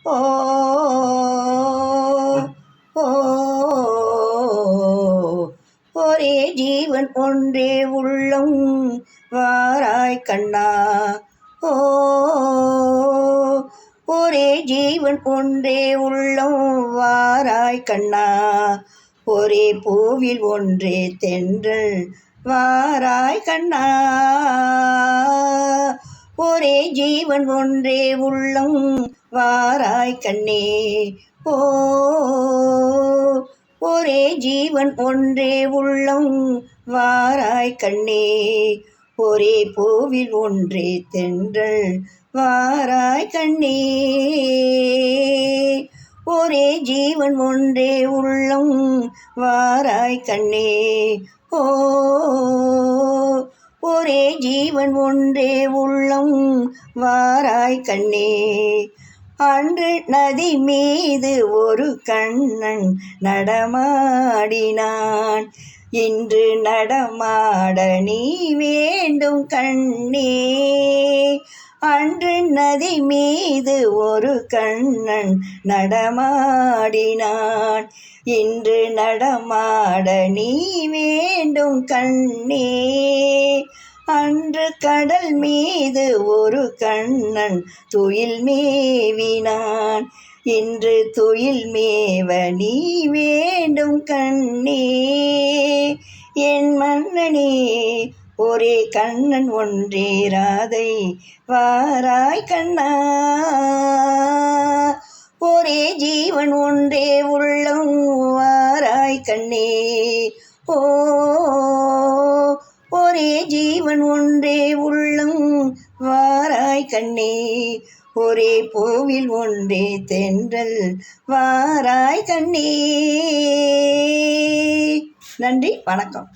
ஓ ஓ ஒரே ஜீவன் ஒன்றே உள்ளம் வாராய் கண்ணா. ஓ ஒரே ஜீவன் ஒன்றே உள்ளம் வாராய் கண்ணா. ஒரே பூவில் ஒன்றே தென்றல் வாராய் கண்ணா. ஒரே ஜீவன் ஒன்றே உள்ளம் வாராய் கண்ணே. ஓ ஒரே ஜீவன் ஒன்றே உள்ளம் வாராய் கண்ணே. ஒரே பூவில் ஒன்றே தென்றல் வாராய் கண்ணே. ஒரே ஜீவன் ஒன்றே உள்ளம் வாராய் கண்ணே. ஓ ஒரே ஜீவன் ஒன்றே உள்ளம் வாராய் கண்ணே. அன்று நதி மீது ஒரு கண்ணன் நடமாடினான். இன்று நடமாட நீ வேண்டும் கண்ணே. அன்று நதி மீது ஒரு கண்ணன் நடமாடினான். இன்று நடமாட நீ வேண்டும் கண்ணே. அன்று கடல் மீது ஒரு கண்ணன் துயில் மேவினான். இன்று துயில் மேவ நீ வேண்டும் கண்ணே. என் மன்னனே ஒரே கண்ணன் ஒன்றே ராதை வாராய் கண்ணா. ஒரே ஜீவன் ஒன்றே உள்ளம் வாராய் கண்ணே. ஓ ஒரே ஜீவன் ஒன்றே உள்ளம் வாராய் கண்ணே. ஒரே பூவில் ஒன்றே தென்றல் வாராய் கண்ணே. நன்றி, வணக்கம்.